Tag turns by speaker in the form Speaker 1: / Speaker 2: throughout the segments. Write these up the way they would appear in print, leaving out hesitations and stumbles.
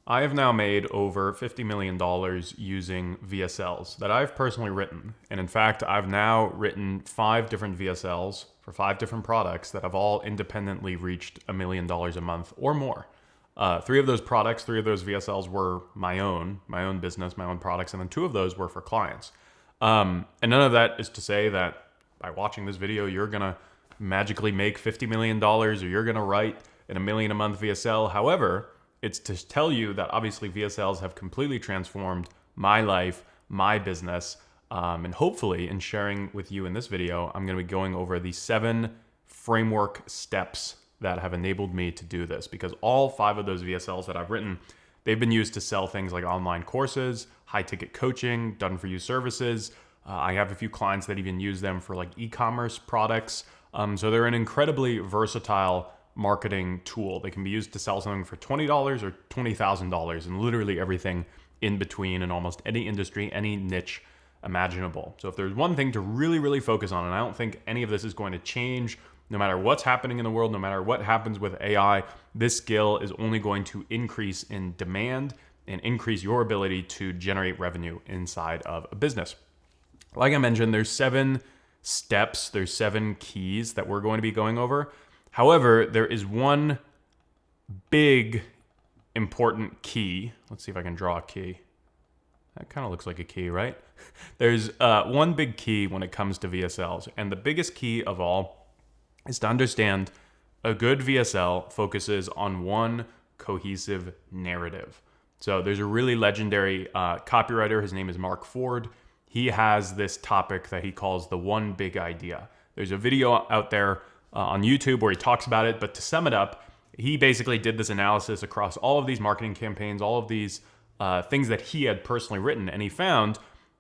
Speaker 1: I have now made over $50 million using VSLs that I've personally written. And in fact, I've now written 5 different VSLs for 5 different products that have all independently reached $1 million a month or more. 3 of those products, 3 of those VSLs were my own business, my own products, and then 2 of those were for clients. And none of that is to say that by watching this video, you're gonna magically make $50 million or you're gonna write in $1 million a month VSL. However, it's to tell you that obviously VSLs have completely transformed my life, my business, and hopefully in sharing with you in this video, I'm going to be going over the 7 framework steps that have enabled me to do this, because all 5 of those VSLs that I've written, they've been used to sell things like online courses, high ticket coaching, done for you services. I have a few clients that even use them for like e-commerce products. So they're an incredibly versatile marketing tool. They can be used to sell something for $20 or $20,000 and literally everything in between in almost any industry, any niche imaginable. So if there's one thing to really, really focus on, and I don't think any of this is going to change no matter what's happening in the world, no matter what happens with AI, this skill is only going to increase in demand and increase your ability to generate revenue inside of a business. Like I mentioned, there's 7 steps, there's 7 keys that we're going to be going over. However, there is one big important key. Let's see if I can draw a key. That kind of looks like a key, right? There's one big key when it comes to VSLs. And the biggest key of all is to understand a good VSL focuses on one cohesive narrative. So there's a really legendary copywriter. His name is Mark Ford. He has this topic that he calls the one big idea. There's a video out there on YouTube where he talks about it, but to sum it up, he basically did this analysis across all of these marketing campaigns, all of these things that he had personally written, and he found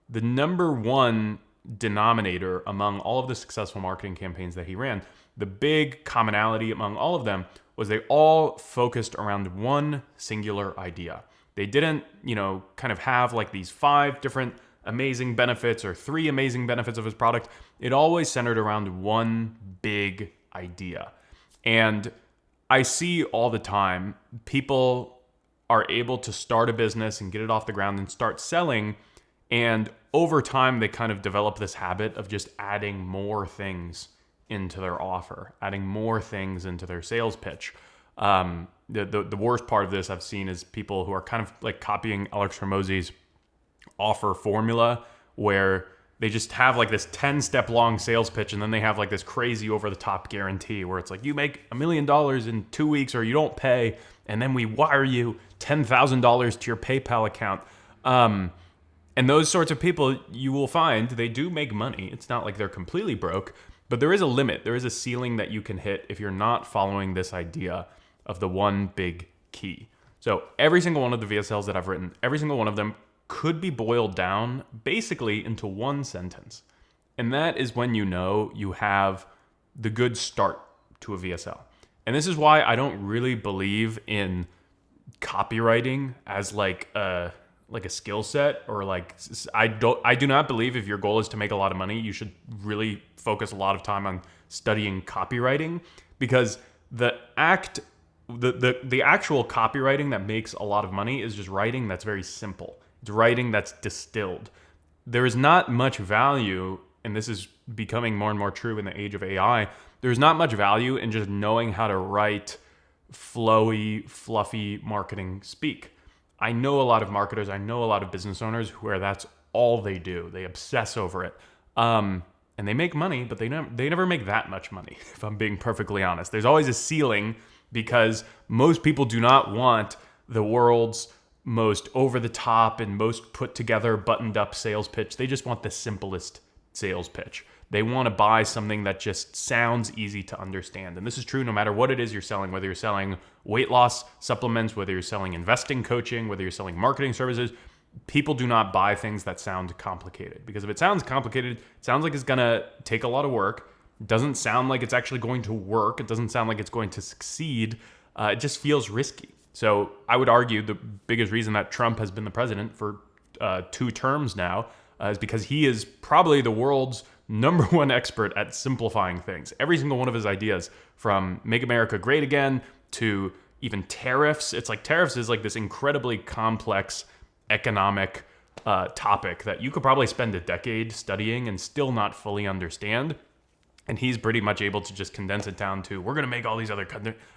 Speaker 1: the number one denominator among all of the successful marketing campaigns that he ran, the big commonality among all of them was they all focused around one singular idea. They didn't, kind of have like these 5 different amazing benefits or 3 amazing benefits of his product. It always centered around one big idea. And I see all the time people are able to start a business and get it off the ground and start selling, and over time they kind of develop this habit of just adding more things into their offer, adding more things into their sales pitch. The worst part of this I've seen is people who are kind of like copying Alex Hormozi's offer formula, where they just have like this 10-step long sales pitch, and then they have like this crazy over-the-top guarantee where it's like, you make $1 million in 2 weeks or you don't pay, and then we wire you $10,000 to your PayPal account. And those sorts of people, you will find they do make money. It's not like they're completely broke, but there is a limit. There is a ceiling that you can hit if you're not following this idea of the one big key. So every single one of the VSLs that I've written, every single one of them could be boiled down basically into one sentence. And that is when you know you have the good start to a VSL. And this is why I don't really believe in copywriting as like a skill set, or like I do not believe if your goal is to make a lot of money, you should really focus a lot of time on studying copywriting, because the actual copywriting that makes a lot of money is just writing that's very simple. It's writing that's distilled. There is not much value, and this is becoming more and more true in the age of AI, there's not much value in just knowing how to write flowy, fluffy marketing speak. I know a lot of marketers, I know a lot of business owners where that's all they do. They obsess over it. And they make money, but they never make that much money, if I'm being perfectly honest. There's always a ceiling, because most people do not want the world's most over-the-top and most put-together, buttoned-up sales pitch. They just want the simplest sales pitch. They want to buy something that just sounds easy to understand. And this is true no matter what it is you're selling, whether you're selling weight loss supplements, whether you're selling investing coaching, whether you're selling marketing services. People do not buy things that sound complicated, because if it sounds complicated, it sounds like it's going to take a lot of work. It doesn't sound like it's actually going to work. It doesn't sound like it's going to succeed. It just feels risky. So I would argue the biggest reason that Trump has been the president for 2 terms now is because he is probably the world's #1 expert at simplifying things. Every single one of his ideas, from Make America Great Again to even tariffs. It's like tariffs is like this incredibly complex economic topic that you could probably spend a decade studying and still not fully understand. And he's pretty much able to just condense it down to, we're going to make all these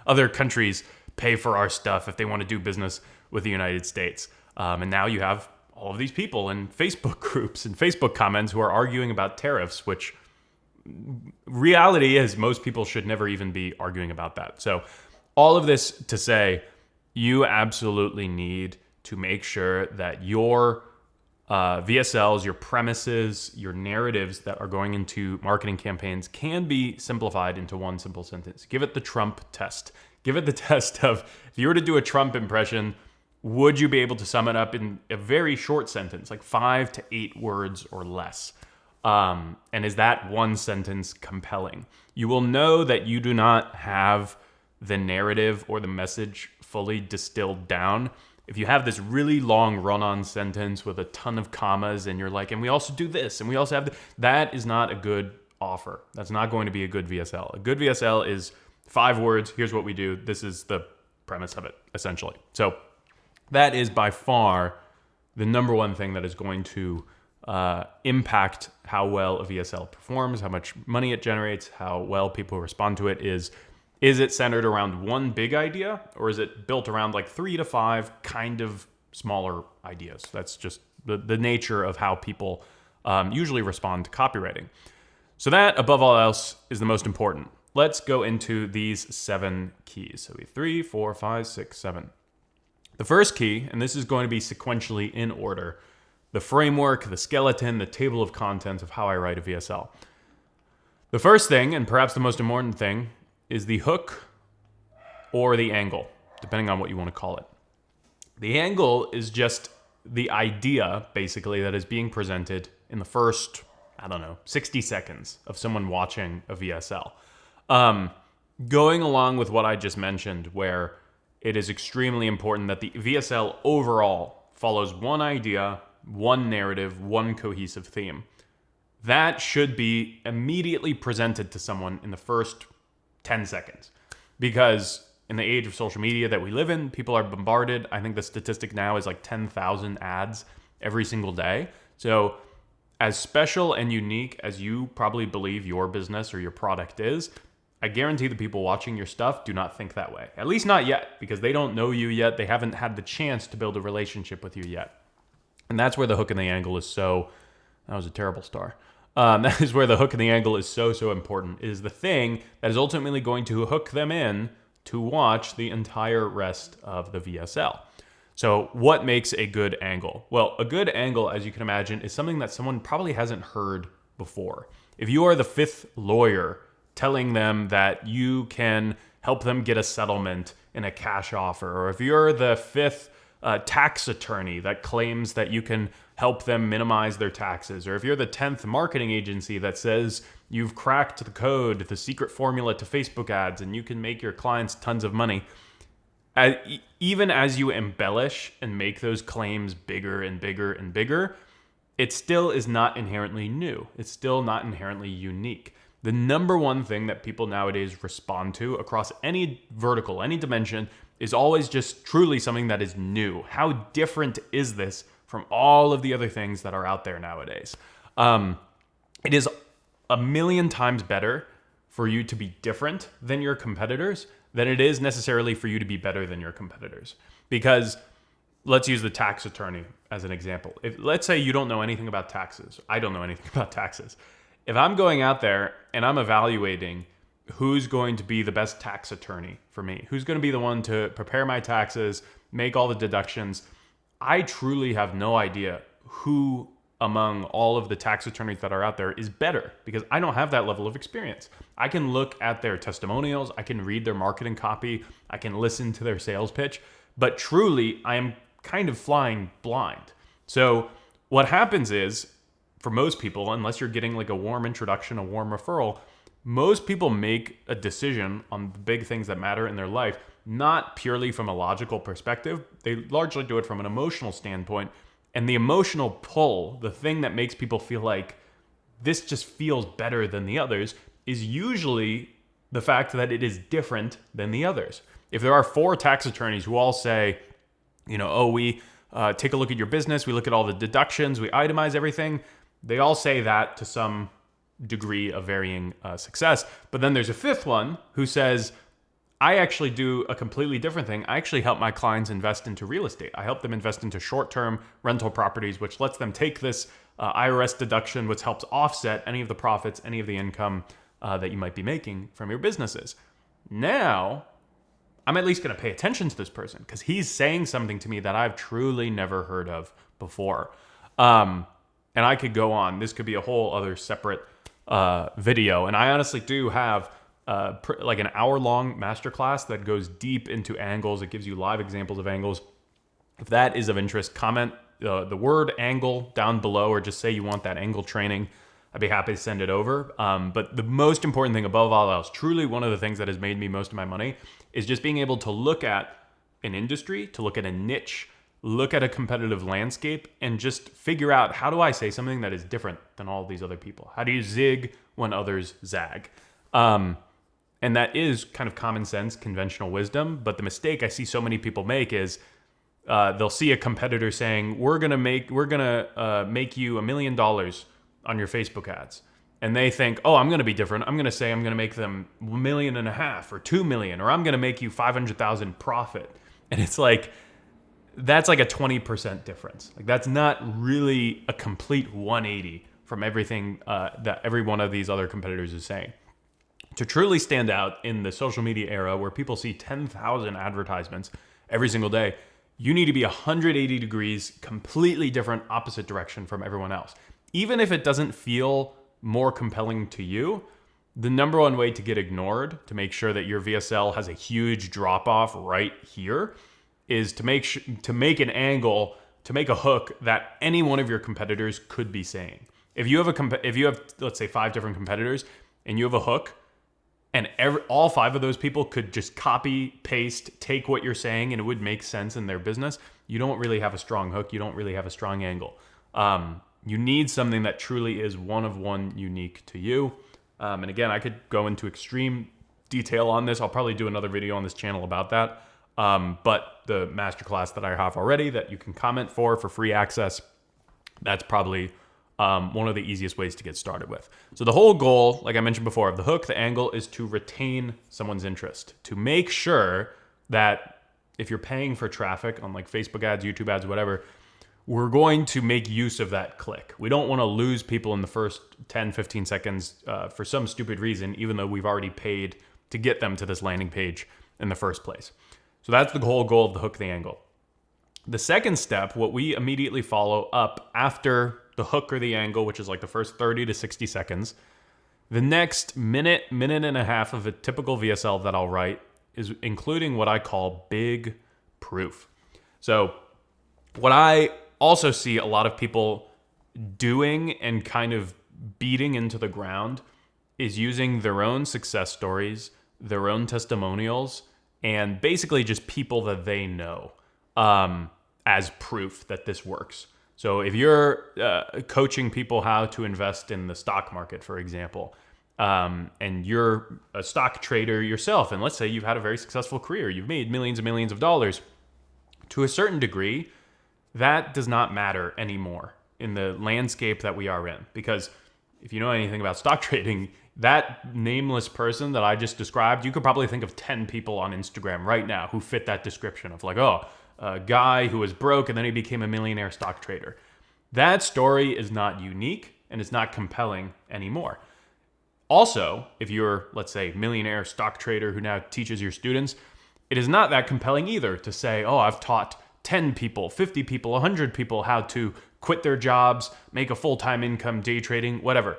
Speaker 1: other countries pay for our stuff if they want to do business with the United States. And now you have all of these people in Facebook groups and Facebook comments who are arguing about tariffs, which reality is most people should never even be arguing about that. So all of this to say, you absolutely need to make sure that your VSLs, your premises, your narratives that are going into marketing campaigns can be simplified into one simple sentence. Give it the Trump test. Give it the test of, if you were to do a Trump impression, would you be able to sum it up in a very short sentence, like 5 to 8 words or less? And is that one sentence compelling? You will know that you do not have the narrative or the message fully distilled down if you have this really long run-on sentence with a ton of commas and you're like, and we also do this, and we also have that is not a good offer. That's not going to be a good VSL. A good VSL is 5 words. Here's what we do. This is the premise of it, essentially. So that is by far the number one thing that is going to impact how well a VSL performs, how much money it generates, how well people respond to it. Is it centered around one big idea, or is it built around like 3 to 5 kind of smaller ideas? That's just the nature of how people usually respond to copywriting. So that, above all else, is the most important. Let's go into these 7 keys. So we have 3, 4, 5, 6, 7. The first key, and this is going to be sequentially in order, the framework, the skeleton, the table of contents of how I write a VSL. The first thing, and perhaps the most important thing, is the hook or the angle, depending on what you want to call it. The angle is just the idea, basically, that is being presented in the first, 60 seconds of someone watching a VSL. Going along with what I just mentioned, where it is extremely important that the VSL overall follows one idea, one narrative, one cohesive theme. That should be immediately presented to someone in the first 10 seconds. Because in the age of social media that we live in, people are bombarded. I think the statistic now is like 10,000 ads every single day. So as special and unique as you probably believe your business or your product is, I guarantee the people watching your stuff do not think that way. At least not yet, because they don't know you yet. They haven't had the chance to build a relationship with you yet. And that's where the hook and the angle is so... That was a terrible star. That is where the hook and the angle is so important. It is the thing that is ultimately going to hook them in to watch the entire rest of the VSL. So what makes a good angle? Well, a good angle, as you can imagine, is something that someone probably hasn't heard before. If you are the 5th lawyer telling them that you can help them get a settlement in a cash offer, or if you're the 5th tax attorney that claims that you can help them minimize their taxes, or if you're the 10th marketing agency that says you've cracked the code, the secret formula to Facebook ads, and you can make your clients tons of money, even as you embellish and make those claims bigger and bigger and bigger, it still is not inherently new. It's still not inherently unique. The number one thing that people nowadays respond to across any vertical, any dimension, is always just truly something that is new. How different is this from all of the other things that are out there nowadays? It is a million times better for you to be different than your competitors than it is necessarily for you to be better than your competitors. Because let's use the tax attorney as an example. Let's say you don't know anything about taxes. I don't know anything about taxes. If I'm going out there and I'm evaluating who's going to be the best tax attorney for me, who's going to be the one to prepare my taxes, make all the deductions, I truly have no idea who among all of the tax attorneys that are out there is better, because I don't have that level of experience. I can look at their testimonials, I can read their marketing copy, I can listen to their sales pitch, but truly I am kind of flying blind. So what happens is, for most people, unless you're getting like a warm introduction, a warm referral, most people make a decision on the big things that matter in their life, not purely from a logical perspective. They largely do it from an emotional standpoint. And the emotional pull, the thing that makes people feel like this just feels better than the others, is usually the fact that it is different than the others. If there are 4 tax attorneys who all say, oh, we take a look at your business, we look at all the deductions, we itemize everything, they all say that to some degree of varying success. But then there's a 5th one who says, I actually do a completely different thing. I actually help my clients invest into real estate. I help them invest into short-term rental properties, which lets them take this IRS deduction, which helps offset any of the profits, any of the income that you might be making from your businesses. Now, I'm at least going to pay attention to this person because he's saying something to me that I've truly never heard of before. And I could go on. This could be a whole other separate video. And I honestly do have like an hour-long masterclass that goes deep into angles. It gives you live examples of angles. If that is of interest, comment the word angle down below, or just say you want that angle training. I'd be happy to send it over. But the most important thing above all else, truly one of the things that has made me most of my money, is just being able to look at an industry, to look at a niche, look at a competitive landscape, and just figure out, how do I say something that is different than all these other people? How do you zig when others zag? And that is kind of common sense, conventional wisdom. But the mistake I see so many people make is they'll see a competitor saying, we're gonna make you $1 million on your Facebook ads. And they think, oh, I'm gonna be different. I'm gonna say I'm gonna make them $1.5 million or $2 million, or I'm gonna make you 500,000 profit. And it's like, that's like a 20% difference. Like, that's not really a complete 180 from everything that every one of these other competitors is saying. To truly stand out in the social media era where people see 10,000 advertisements every single day, you need to be 180 degrees, completely different, opposite direction from everyone else. Even if it doesn't feel more compelling to you, the number one way to get ignored, to make sure that your VSL has a huge drop-off right here, is to make an angle, to make a hook that any one of your competitors could be saying. If you have let's say 5 different competitors and you have a hook, and all 5 of those people could just copy, paste, take what you're saying, and it would make sense in their business, you don't really have a strong hook. You don't really have a strong angle. You need something that truly is one of one, unique to you. And again, I could go into extreme detail on this. I'll probably do another video on this channel about that. But the masterclass that I have already that you can comment for free access, that's probably one of the easiest ways to get started with. So the whole goal, like I mentioned before, of the hook, the angle, is to retain someone's interest, to make sure that if you're paying for traffic on like Facebook ads, YouTube ads, whatever, we're going to make use of that click. We don't want to lose people in the first 10, 15 seconds for some stupid reason, even though we've already paid to get them to this landing page in the first place. So that's the whole goal of the hook, the angle. The second step, what we immediately follow up after the hook or the angle, which is like the first 30 to 60 seconds, the next minute and a half of a typical VSL that I'll write is including what I call big proof. So what I also see a lot of people doing and kind of beating into the ground is using their own success stories, their own testimonials, and basically just people that they know as proof that this works. So if you're coaching people how to invest in the stock market, for example, and you're a stock trader yourself, and let's say you've had a very successful career, you've made millions and millions of dollars, to a certain degree, that does not matter anymore in the landscape that we are in. Because if you know anything about stock trading, that nameless person that I just described, you could probably think of 10 people on Instagram right now who fit that description of like, oh, a guy who was broke and then he became a millionaire stock trader. That story is not unique and it's not compelling anymore. Also, if you're, let's say, millionaire stock trader who now teaches your students, it is not that compelling either to say, oh, I've taught 10 people, 50 people, 100 people how to quit their jobs, make a full-time income day trading, whatever.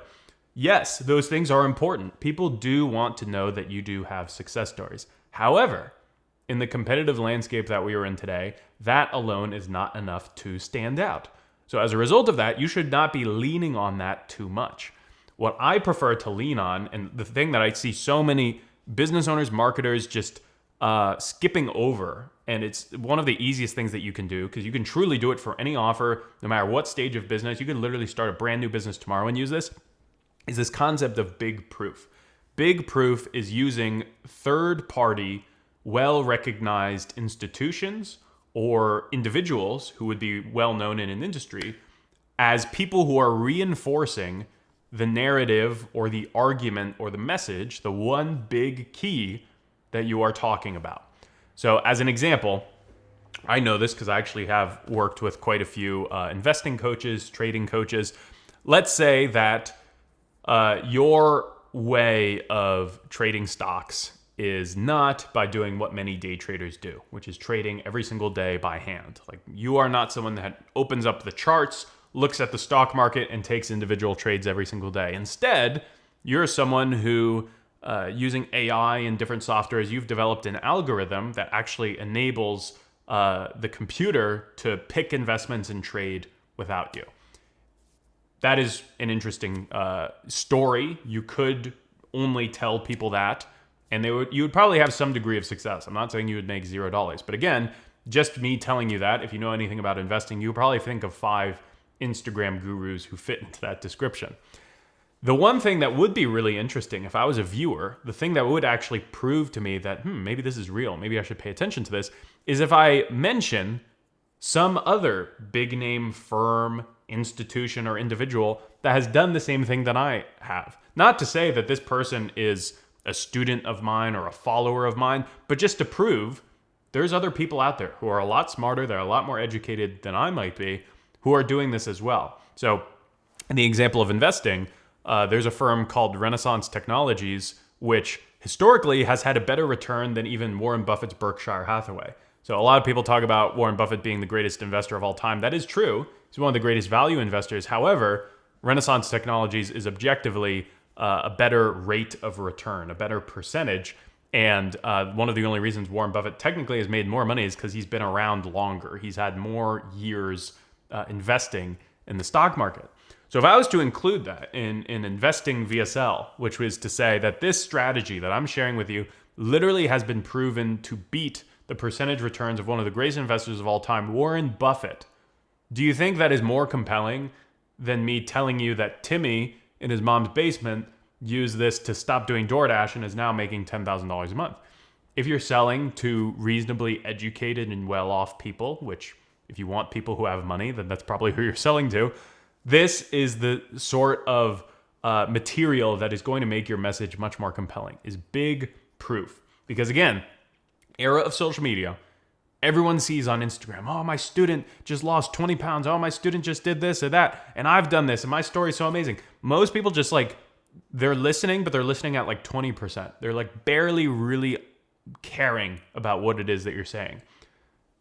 Speaker 1: Yes, those things are important. People do want to know that you do have success stories. However, in the competitive landscape that we are in today, that alone is not enough to stand out. So as a result of that, you should not be leaning on that too much. What I prefer to lean on, and the thing that I see so many business owners, marketers just skipping over, and it's one of the easiest things that you can do, because you can truly do it for any offer, no matter what stage of business. You can literally start a brand new business tomorrow and use this, is this concept of big proof. Big proof is using third-party well-recognized institutions or individuals who would be well-known in an industry as people who are reinforcing the narrative or the argument or the message, the one big key that you are talking about. So as an example, I know this because I actually have worked with quite a few investing coaches, trading coaches. Let's say that your way of trading stocks is not by doing what many day traders do, which is trading every single day by hand. Like, you are not someone that opens up the charts, looks at the stock market, and takes individual trades every single day. Instead, you're someone who, using AI and different softwares, you've developed an algorithm that actually enables the computer to pick investments and trade without you. That is an interesting story. You could only tell people that, and you would probably have some degree of success. I'm not saying you would make $0, but again, just me telling you that, if you know anything about investing, you would probably think of 5 Instagram gurus who fit into that description. The one thing that would be really interesting if I was a viewer, the thing that would actually prove to me that, maybe this is real, maybe I should pay attention to this, is if I mention some other big name firm, institution, or individual that has done the same thing that I have. Not to say that this person is a student of mine or a follower of mine, but just to prove there's other people out there who are a lot smarter, they're a lot more educated than I might be, who are doing this as well. So in the example of investing, there's a firm called Renaissance Technologies, which historically has had a better return than even Warren Buffett's Berkshire Hathaway. So a lot of people talk about Warren Buffett being the greatest investor of all time. That is true. He's one of the greatest value investors. However, Renaissance Technologies is objectively a better rate of return, a better percentage. And one of the only reasons Warren Buffett technically has made more money is because he's been around longer. He's had more years investing in the stock market. So if I was to include that in investing VSL, which was to say that this strategy that I'm sharing with you literally has been proven to beat the percentage returns of one of the greatest investors of all time, Warren Buffett, do you think that is more compelling than me telling you that Timmy in his mom's basement used this to stop doing DoorDash and is now making $10,000 a month? If you're selling to reasonably educated and well-off people, which if you want people who have money, then that's probably who you're selling to, this is the sort of material that is going to make your message much more compelling, is big proof. Because again, era of social media, everyone sees on Instagram, oh, my student just lost 20 pounds. Oh, my student just did this or that. And I've done this and my story's so amazing. Most people just they're listening, but they're listening at 20%. They're barely really caring about what it is that you're saying.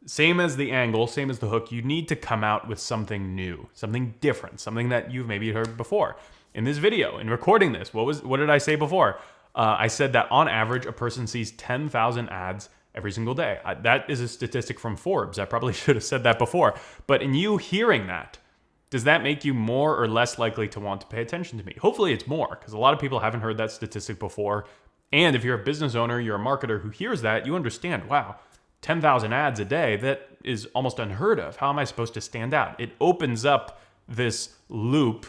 Speaker 1: Same as the angle, same as the hook, you need to come out with something new, something different, something that you've maybe heard before. In this video, in recording this, what did I say before? I said that on average, a person sees 10,000 ads every single day. That is a statistic from Forbes. I probably should have said that before. But in you hearing that, does that make you more or less likely to want to pay attention to me? Hopefully it's more, because a lot of people haven't heard that statistic before. And if you're a business owner, you're a marketer who hears that, you understand, wow, 10,000 ads a day, that is almost unheard of. How am I supposed to stand out? It opens up this loop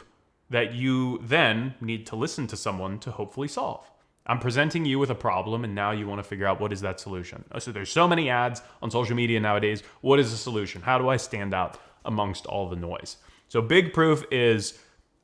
Speaker 1: that you then need to listen to someone to hopefully solve. I'm presenting you with a problem, and now you want to figure out what is that solution. So there's so many ads on social media nowadays. What is the solution? How do I stand out amongst all the noise? So big proof is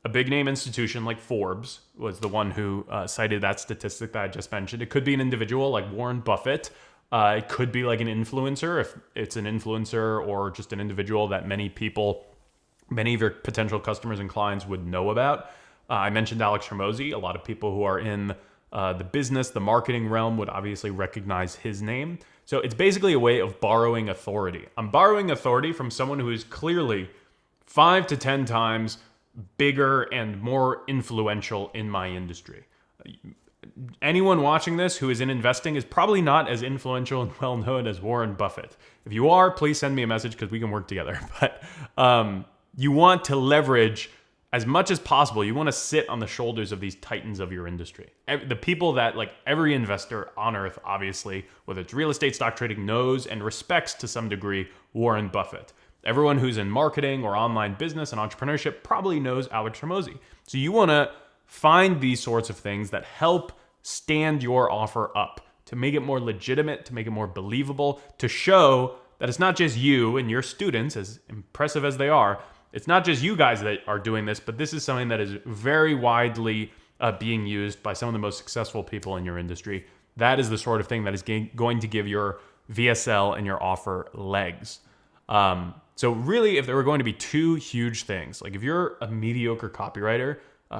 Speaker 1: a big name institution like Forbes was the one who cited that statistic that I just mentioned. It could be an individual like Warren Buffett. It could be like an influencer, if it's an influencer or just an individual that many of your potential customers and clients would know about. I mentioned Alex Hormozy. A lot of people who are in the business, the marketing realm would obviously recognize his name. So it's basically a way of borrowing authority. I'm borrowing authority from someone who is clearly 5 to 10 times bigger and more influential in my industry. Anyone watching this who is in investing is probably not as influential and well-known as Warren Buffett. If you are, please send me a message because we can work together. But you want to leverage as much as possible. You want to sit on the shoulders of these titans of your industry. The people that every investor on earth, obviously, whether it's real estate, stock trading, knows and respects to some degree Warren Buffett. Everyone who's in marketing or online business and entrepreneurship probably knows Alex Hormozy. So you want to find these sorts of things that help stand your offer up to make it more legitimate, to make it more believable, to show that it's not just you and your students, as impressive as they are, it's not just you guys that are doing this, but this is something that is very widely being used by some of the most successful people in your industry. That is the sort of thing that is going to give your VSL and your offer legs. So really, if there were going to be two huge things, like if you're a mediocre copywriter,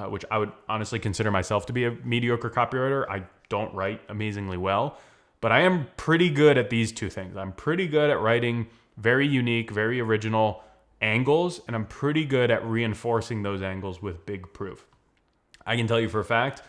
Speaker 1: which I would honestly consider myself to be a mediocre copywriter, I don't write amazingly well, but I am pretty good at these two things. I'm pretty good at writing very unique, very original angles, and I'm pretty good at reinforcing those angles with big proof. I can tell you for a fact,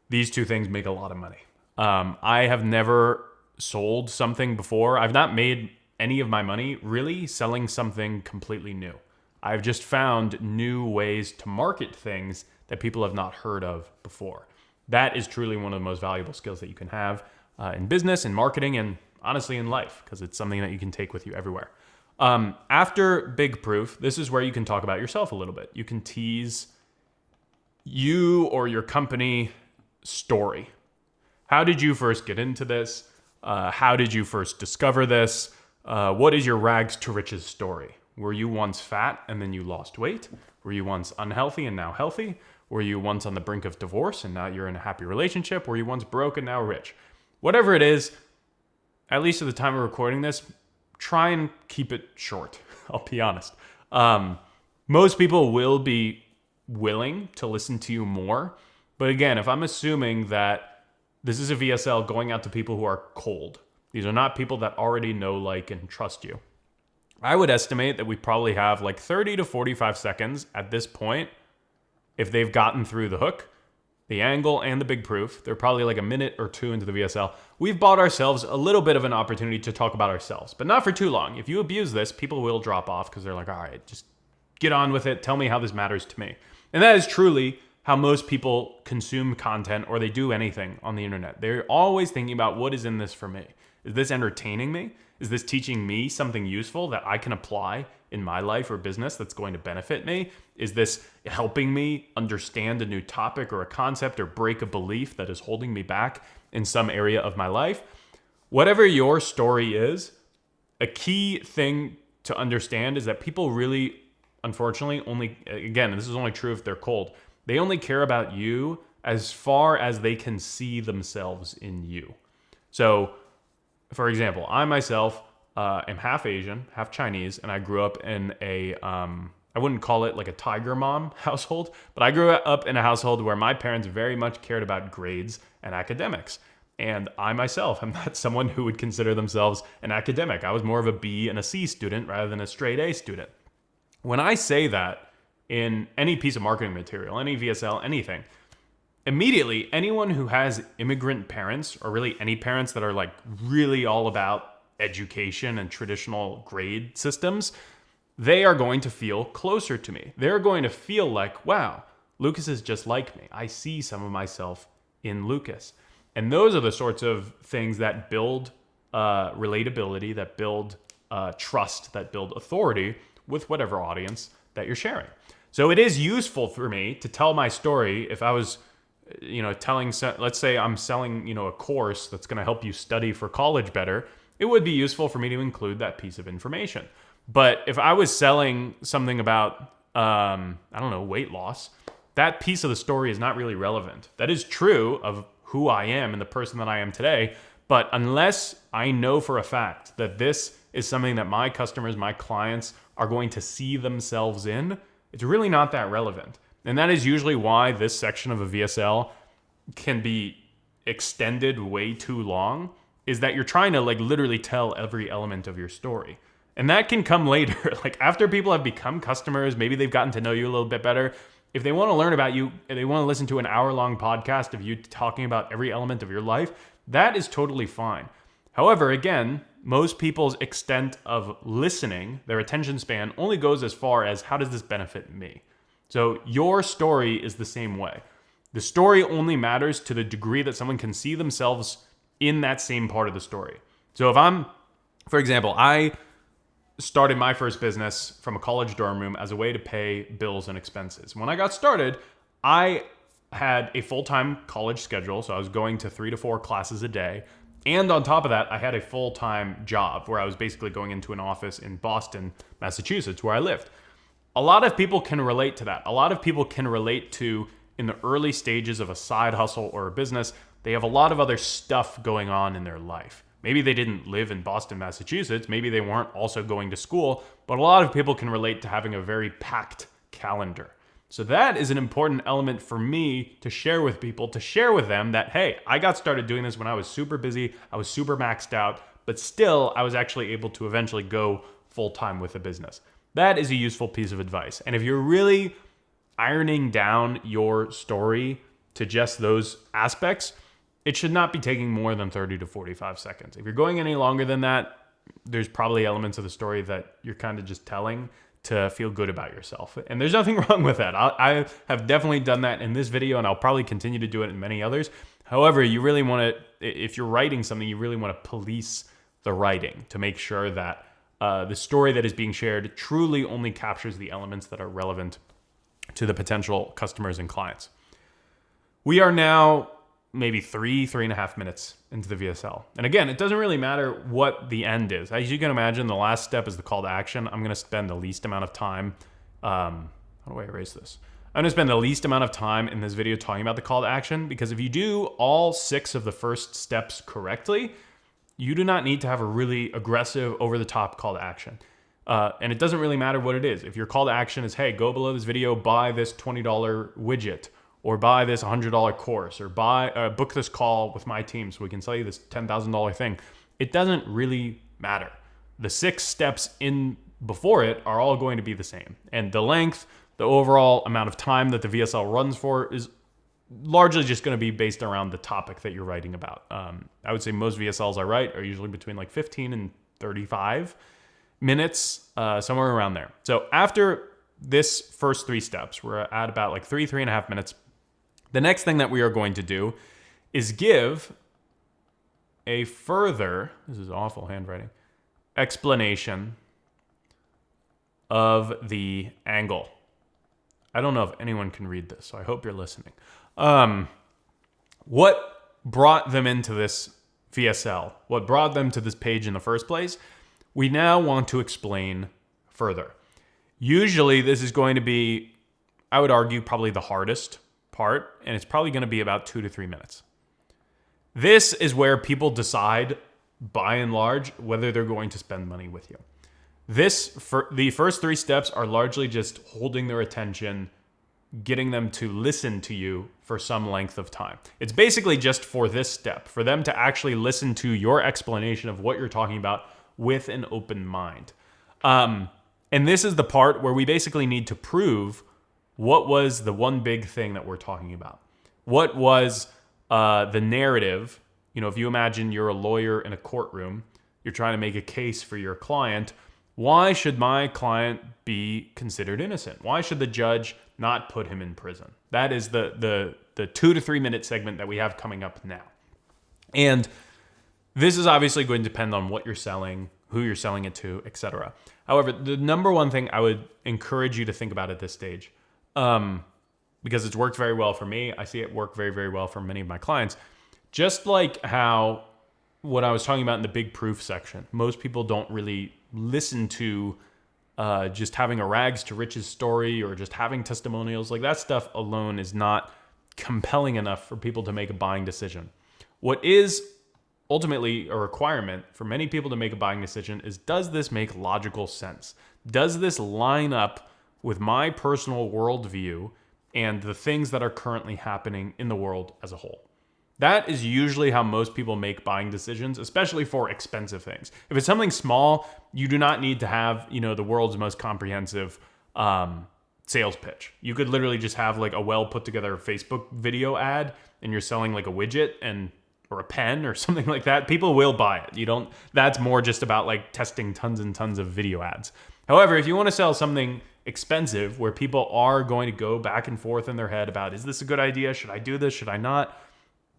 Speaker 1: these two things make a lot of money. I have never sold something before. I've not made any of my money really selling something completely new. I've just found new ways to market things that people have not heard of before. That is truly one of the most valuable skills that you can have in business, in marketing, and honestly in life, because it's something that you can take with you everywhere. After big proof, this is where you can talk about yourself a little bit. You can tease you or your company story. How did you first get into this? How did you first discover this? What is your rags to riches story? Were you once fat and then you lost weight? Were you once unhealthy and now healthy? Were you once on the brink of divorce and now you're in a happy relationship? Were you once broke and now rich? Whatever it is, at least at the time of recording this, try and keep it short. I'll be honest. Most people will be willing to listen to you more. But again, if I'm assuming that this is a VSL going out to people who are cold, these are not people that already know, like, and trust you, I would estimate that we probably have like 30 to 45 seconds at this point. If they've gotten through the hook, the angle, and the big proof, they're probably like a minute or two into the VSL. We've bought ourselves a little bit of an opportunity to talk about ourselves, but not for too long. If you abuse this, people will drop off because they're like, all right, just get on with it. Tell me how this matters to me. And that is truly how most people consume content or they do anything on the internet. They're always thinking about, what is in this for me? Is this entertaining me? Is this teaching me something useful that I can apply in my life or business that's going to benefit me? Is this helping me understand a new topic or a concept or break a belief that is holding me back in some area of my life? Whatever your story is, a key thing to understand is that people really, unfortunately, only, again, and this is only true if they're cold, they only care about you as far as they can see themselves in you. So, for example, I myself am half Asian, half Chinese, and I grew up in a, I wouldn't call it like a tiger mom household, but I grew up in a household where my parents very much cared about grades and academics. And I myself am not someone who would consider themselves an academic. I was more of a B and a C student rather than a straight A student. When I say that in any piece of marketing material, any VSL, anything, immediately, anyone who has immigrant parents, or really any parents that are like really all about education and traditional grade systems, they are going to feel closer to me. They're going to feel like, wow, Lucas is just like me. I see some of myself in Lucas. And those are the sorts of things that build relatability, that build trust, that build authority with whatever audience that you're sharing. So it is useful for me to tell my story if I was let's say I'm selling, a course that's going to help you study for college better, it would be useful for me to include that piece of information. But if I was selling something about, weight loss, that piece of the story is not really relevant. That is true of who I am and the person that I am today. But unless I know for a fact that this is something that my customers, my clients are going to see themselves in, it's really not that relevant. And that is usually why this section of a VSL can be extended way too long, is that you're trying to like literally tell every element of your story. And that can come later. Like after people have become customers, maybe they've gotten to know you a little bit better. If they want to learn about you and they want to listen to an hour-long podcast of you talking about every element of your life, that is totally fine. However, again, most people's extent of listening, their attention span, only goes as far as how does this benefit me? So your story is the same way. The story only matters to the degree that someone can see themselves in that same part of the story. So if I'm, for example, I started my first business from a college dorm room as a way to pay bills and expenses. When I got started, I had a full-time college schedule, so I was going to 3 to 4 classes a day. And on top of that, I had a full-time job where I was basically going into an office in Boston, Massachusetts, where I lived. A lot of people can relate to that. A lot of people can relate to, in the early stages of a side hustle or a business, they have a lot of other stuff going on in their life. Maybe they didn't live in Boston, Massachusetts. Maybe they weren't also going to school, but a lot of people can relate to having a very packed calendar. So that is an important element for me to share with people, to share with them that, hey, I got started doing this when I was super busy, I was super maxed out, but still I was actually able to eventually go full-time with the business. That is a useful piece of advice. And if you're really ironing down your story to just those aspects, it should not be taking more than 30 to 45 seconds. If you're going any longer than that, there's probably elements of the story that you're kind of just telling to feel good about yourself. And there's nothing wrong with that. I have definitely done that in this video, and I'll probably continue to do it in many others. However, you really want to, if you're writing something, you really want to police the writing to make sure that the story that is being shared truly only captures the elements that are relevant to the potential customers and clients. We are now maybe 3.5 minutes into the VSL. And again, it doesn't really matter what the end is. As you can imagine, the last step is the call to action. I'm going to spend the least amount of time. How do I erase this? I'm going to spend the least amount of time in this video talking about the call to action, because if you do all 6 of the first steps correctly, you do not need to have a really aggressive, over-the-top call to action. And it doesn't really matter what it is. If your call to action is, hey, go below this video, buy this $20 widget, or buy this $100 course, or book this call with my team so we can sell you this $10,000 thing, it doesn't really matter. The 6 steps in before it are all going to be the same. And the length, the overall amount of time that the VSL runs for is largely just going to be based around the topic that you're writing about. I would say most VSLs I write are usually between like 15 and 35 minutes, somewhere around there. So after this first 3 steps, we're at about like 3.5 minutes. The next thing that we are going to do is give a further, this is awful handwriting, explanation of the angle. I don't know if anyone can read this, so I hope you're listening. What brought them into this VSL? What brought them to this page in the first place? We now want to explain further. Usually this is going to be, I would argue, probably the hardest part, and it's probably going to be about 2 to 3 minutes. This is where people decide, by and large, whether they're going to spend money with you. The first 3 steps are largely just holding their attention, getting them to listen to you for some length of time. It's basically just for this step, for them to actually listen to your explanation of what you're talking about with an open mind. And this is the part where we basically need to prove what was the one big thing that we're talking about. What was the narrative? You know, if you imagine you're a lawyer in a courtroom, you're trying to make a case for your client. Why should my client be considered innocent? Why should the judge not put him in prison? That is the 2 to 3 minute segment that we have coming up now. And this is obviously going to depend on what you're selling, who you're selling it to, etc. However, the number one thing I would encourage you to think about at this stage, because it's worked very well for me, I see it work very, very well for many of my clients, just like how what I was talking about in the big proof section, most people don't really listen to just having a rags to riches story or just having testimonials. Like, that stuff alone is not compelling enough for people to make a buying decision. What is ultimately a requirement for many people to make a buying decision is, does this make logical sense? Does this line up with my personal worldview and the things that are currently happening in the world as a whole? That is usually how most people make buying decisions, especially for expensive things. If it's something small, you do not need to have, the world's most comprehensive sales pitch. You could literally just have like a well put together Facebook video ad, and you're selling like a widget or a pen or something like that. People will buy it. That's more just about like testing tons and tons of video ads. However, if you want to sell something expensive where people are going to go back and forth in their head about, is this a good idea? Should I do this? Should I not?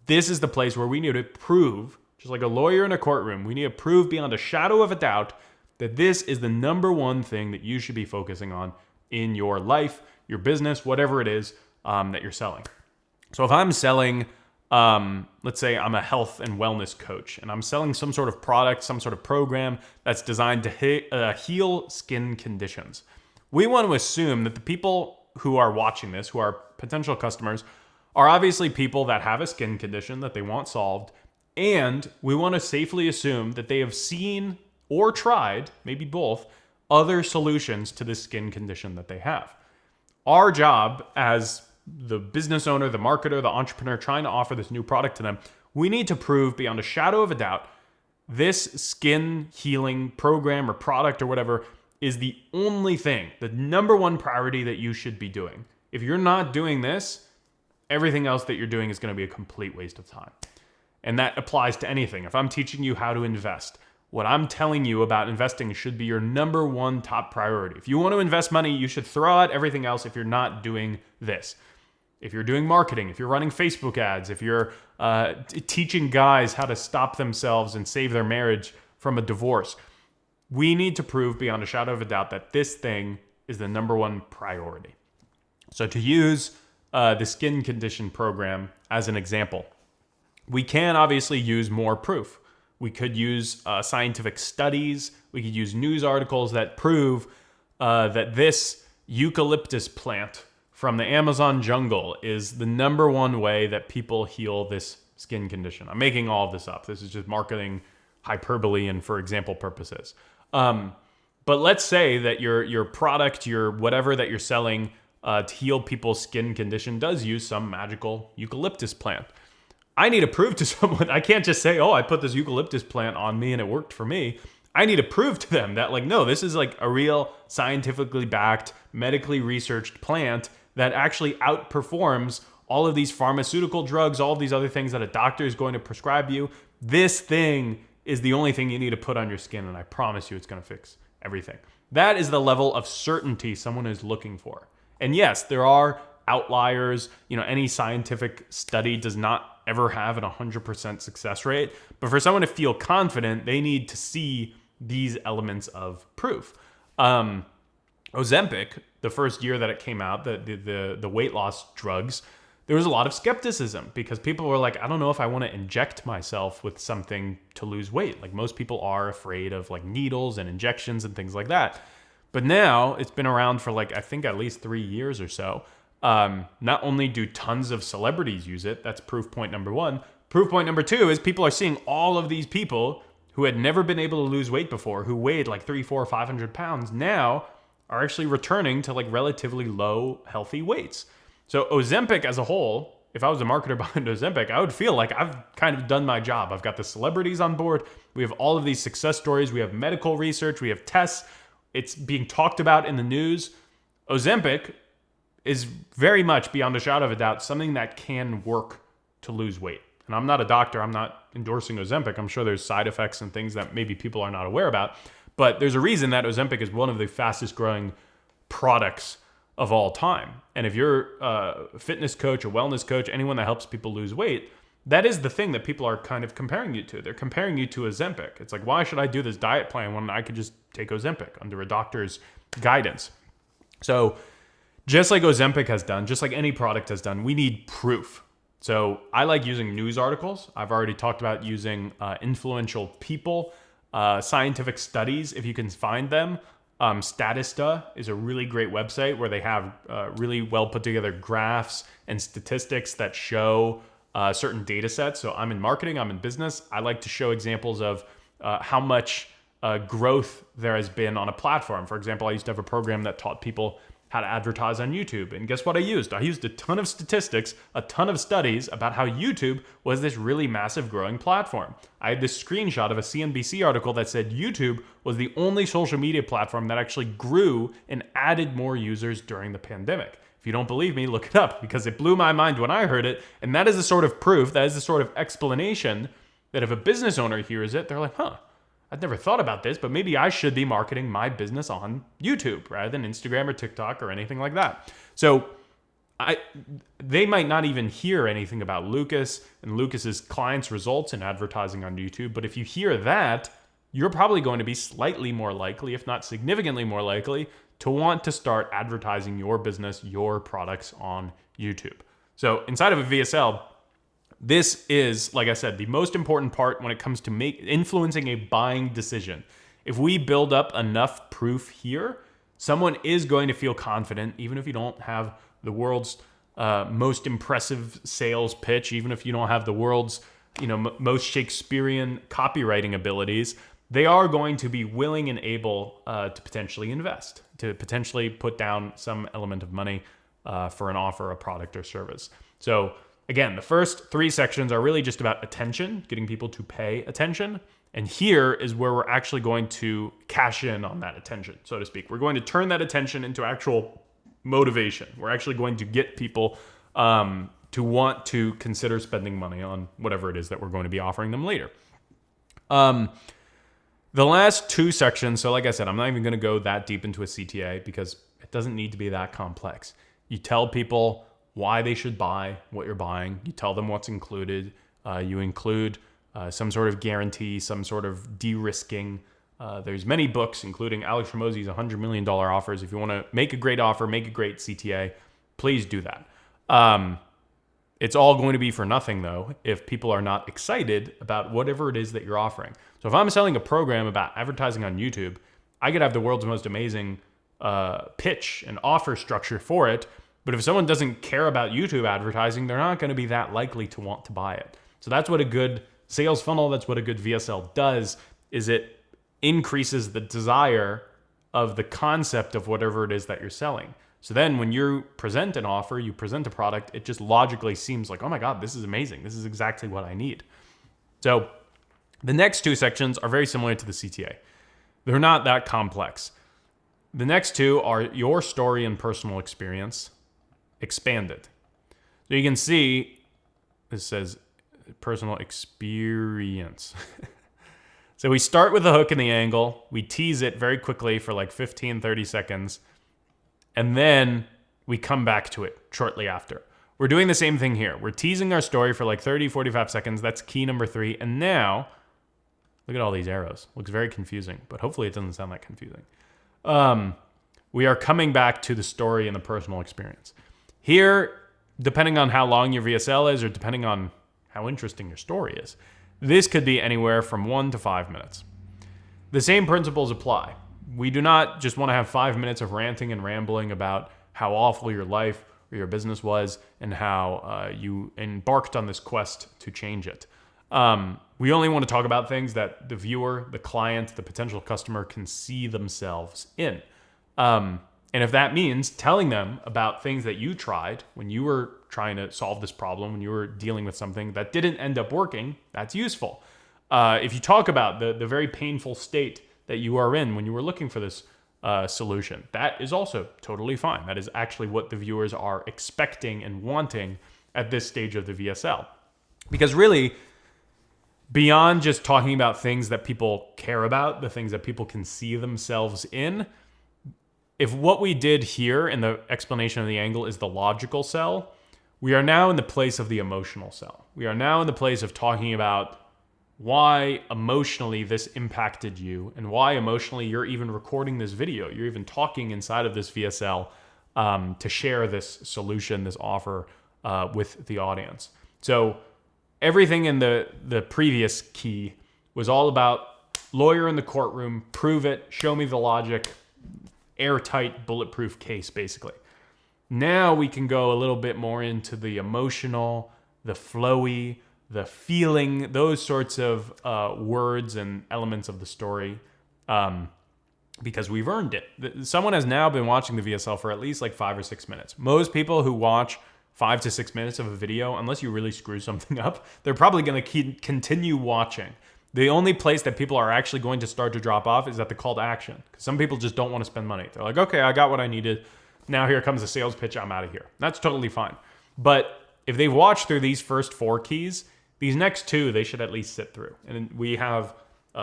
Speaker 1: This is the place where we need to prove, just like a lawyer in a courtroom, we need to prove beyond a shadow of a doubt that this is the number one thing that you should be focusing on in your life, your business, whatever it is that you're selling. So if I'm selling let's say I'm a health and wellness coach and I'm selling some sort of product, some sort of program that's designed to heal skin conditions. We want to assume that the people who are watching this, who are potential customers, are obviously people that have a skin condition that they want solved. And we want to safely assume that they have seen or tried, maybe both, other solutions to the skin condition that they have. Our job as the business owner, the marketer, the entrepreneur trying to offer this new product to them, we need to prove beyond a shadow of a doubt this skin healing program or product or whatever is the only thing, the number one priority that you should be doing. If you're not doing this, everything else that you're doing is going to be a complete waste of time. And that applies to anything. If I'm teaching you how to invest, what I'm telling you about investing should be your number one top priority. If you want to invest money, you should throw out everything else if you're not doing this. If you're doing marketing, if you're running Facebook ads, if you're teaching guys how to stop themselves and save their marriage from a divorce, we need to prove beyond a shadow of a doubt that this thing is the number one priority. So to use the skin condition program as an example, we can obviously use more proof. We could use scientific studies. We could use news articles that prove that this eucalyptus plant from the Amazon jungle is the number one way that people heal this skin condition. I'm making all of this up. This is just marketing hyperbole and for example purposes. But let's say that your product, your whatever that you're selling to heal people's skin condition does use some magical eucalyptus plant. I need to prove to someone, I can't just say, oh, I put this eucalyptus plant on me and it worked for me. I need to prove to them that like, no, this is like a real scientifically backed, medically researched plant that actually outperforms all of these pharmaceutical drugs, all of these other things that a doctor is going to prescribe you. This thing is the only thing you need to put on your skin, and I promise you it's going to fix everything. That is the level of certainty someone is looking for. And yes, there are outliers. You know, any scientific study does not ever have an 100% success rate. But for someone to feel confident, they need to see these elements of proof. Ozempic, the first year that it came out, the weight loss drugs, there was a lot of skepticism because people were like, I don't know if I want to inject myself with something to lose weight. Like most people are afraid of like needles and injections and things like that. But now it's been around for like, I think at least 3 years or so. Not only do tons of celebrities use it, that's proof point number one. Proof point number two is people are seeing all of these people who had never been able to lose weight before, who weighed like 300, 400, 500 pounds, now are actually returning to like relatively low, healthy weights. So Ozempic as a whole, if I was a marketer behind Ozempic, I would feel like I've kind of done my job. I've got the celebrities on board. We have all of these success stories. We have medical research. We have tests. It's being talked about in the news. Ozempic is very much, beyond a shadow of a doubt, something that can work to lose weight. And I'm not a doctor. I'm not endorsing Ozempic. I'm sure there's side effects and things that maybe people are not aware about. But there's a reason that Ozempic is one of the fastest growing products of all time. And if you're a fitness coach, a wellness coach, anyone that helps people lose weight, that is the thing that people are kind of comparing you to. They're comparing you to Ozempic. It's like, why should I do this diet plan when I could just take Ozempic under a doctor's guidance? So just like Ozempic has done, just like any product has done, we need proof. So I like using news articles. I've already talked about using influential people, scientific studies, if you can find them. Statista is a really great website where they have really well put together graphs and statistics that show certain data sets. So I'm in marketing, I'm in business. I like to show examples of how much growth there has been on a platform. For example, I used to have a program that taught people how to advertise on YouTube. And guess what I used? I used a ton of statistics, a ton of studies about how YouTube was this really massive growing platform. I had this screenshot of a CNBC article that said YouTube was the only social media platform that actually grew and added more users during the pandemic. If you don't believe me, look it up because it blew my mind when I heard it. And that is the sort of proof, that is the sort of explanation that if a business owner hears it, they're like, huh, I'd never thought about this, but maybe I should be marketing my business on YouTube rather than Instagram or TikTok or anything like that. So they might not even hear anything about Lucas and Lucas's clients' results in advertising on YouTube. But if you hear that, you're probably going to be slightly more likely, if not significantly more likely, to want to start advertising your business, your products on YouTube. So inside of a VSL, This is, like I said, the most important part when it comes to influencing a buying decision. If we build up enough proof here, someone is going to feel confident, even if you don't have the world's most impressive sales pitch, even if you don't have the world's most Shakespearean copywriting abilities. They are going to be willing and able to potentially invest, to potentially put down some element of money for an offer, a product, or service. So again, the first 3 sections are really just about attention, getting people to pay attention. And here is where we're actually going to cash in on that attention, so to speak. We're going to turn that attention into actual motivation. We're actually going to get people to want to consider spending money on whatever it is that we're going to be offering them later. The last 2 sections, so like I said, I'm not even going to go that deep into a CTA because it doesn't need to be that complex. You tell people why they should buy what you're buying. You tell them what's included. You include some sort of guarantee, some sort of de-risking. There's many books, including Alex Hormozi's $100 million offers. If you want to make a great offer, make a great CTA, please do that. It's all going to be for nothing, though, if people are not excited about whatever it is that you're offering. So if I'm selling a program about advertising on YouTube, I could have the world's most amazing pitch and offer structure for it. But if someone doesn't care about YouTube advertising, they're not going to be that likely to want to buy it. So that's what a good sales funnel, that's what a good VSL does, is it increases the desire of the concept of whatever it is that you're selling. So then when you present an offer, you present a product, it just logically seems like, oh my God, this is amazing. This is exactly what I need. So the next 2 sections are very similar to the CTA. They're not that complex. The next 2 are your story and personal experience expanded. So you can see, this says personal experience. So we start with the hook and the angle. We tease it very quickly for like 15, 30 seconds. And then we come back to it shortly after. We're doing the same thing here. We're teasing our story for like 30, 45 seconds. That's key number 3. And now, look at all these arrows. Looks very confusing, but hopefully it doesn't sound that confusing. We are coming back to the story and the personal experience. Here, depending on how long your VSL is or depending on how interesting your story is, this could be anywhere from 1 to 5 minutes. The same principles apply. We do not just want to have 5 minutes of ranting and rambling about how awful your life or your business was and how you embarked on this quest to change it. We only want to talk about things that the viewer, the client, the potential customer can see themselves in. And if that means telling them about things that you tried when you were trying to solve this problem, when you were dealing with something that didn't end up working, that's useful. If you talk about the very painful state that you are in when you were looking for this solution, that is also totally fine. That is actually what the viewers are expecting and wanting at this stage of the VSL. Because really, beyond just talking about things that people care about, the things that people can see themselves in, if what we did here in the explanation of the angle is the logical cell, we are now in the place of the emotional cell. We are now in the place of talking about why emotionally this impacted you and why emotionally you're even recording this video. You're even talking inside of this VSL to share this solution, this offer with the audience. So everything in the previous key was all about lawyer in the courtroom, prove it, show me the logic, airtight, bulletproof case, basically. Now we can go a little bit more into the emotional, the flowy, the feeling, those sorts of words and elements of the story, because we've earned it. Someone has now been watching the VSL for at least like 5 or 6 minutes. Most people who watch 5 to 6 minutes of a video, unless you really screw something up, they're probably going to continue watching. The only place that people are actually going to start to drop off is at the call to action. Because some people just don't want to spend money. They're like, okay, I got what I needed. Now here comes a sales pitch. I'm out of here. That's totally fine. But if they've watched through these first 4 keys, these next 2, they should at least sit through. And we have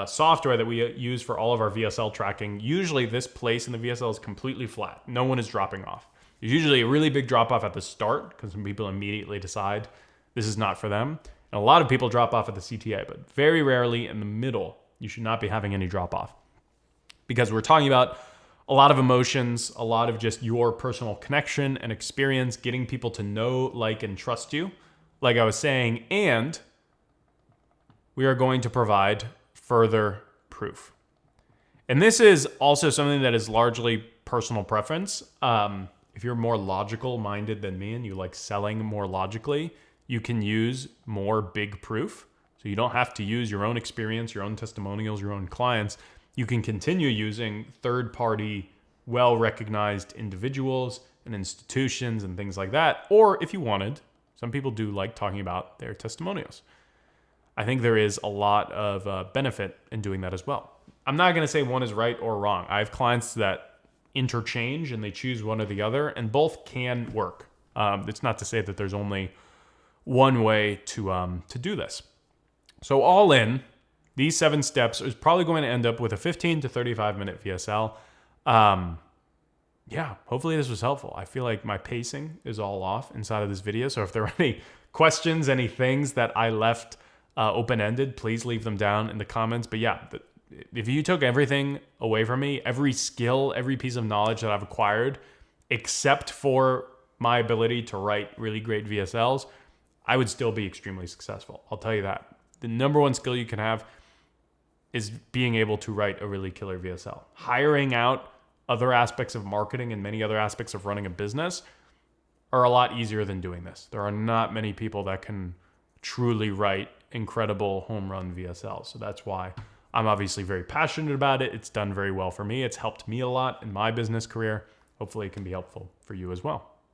Speaker 1: software that we use for all of our VSL tracking. Usually this place in the VSL is completely flat. No one is dropping off. There's usually a really big drop off at the start because some people immediately decide this is not for them. And a lot of people drop off at the CTA, but very rarely in the middle. You should not be having any drop off because we're talking about a lot of emotions, a lot of just your personal connection and experience, getting people to know, like, and trust you. like I was saying, and we are going to provide further proof. And this is also something that is largely personal preference. If you're more logical minded than me and you like selling more logically, you can use more big proof. So you don't have to use your own experience, your own testimonials, your own clients. You can continue using third-party, well-recognized individuals and institutions and things like that. Or if you wanted, some people do like talking about their testimonials. I think there is a lot of benefit in doing that as well. I'm not going to say one is right or wrong. I have clients that interchange and they choose one or the other, and both can work. It's not to say that there's only one way to do this. So all in, these 7 steps is probably going to end up with a 15 to 35 minute VSL. Yeah, hopefully this was helpful. I feel like my pacing is all off inside of this video. So if there are any questions, any things that I left open-ended, please leave them down in the comments. But yeah, if you took everything away from me, every skill, every piece of knowledge that I've acquired, except for my ability to write really great VSLs, I would still be extremely successful. I'll tell you that. The number one skill you can have is being able to write a really killer VSL. Hiring out other aspects of marketing and many other aspects of running a business are a lot easier than doing this. There are not many people that can truly write incredible home run VSLs. So that's why I'm obviously very passionate about it. It's done very well for me. It's helped me a lot in my business career. Hopefully it can be helpful for you as well.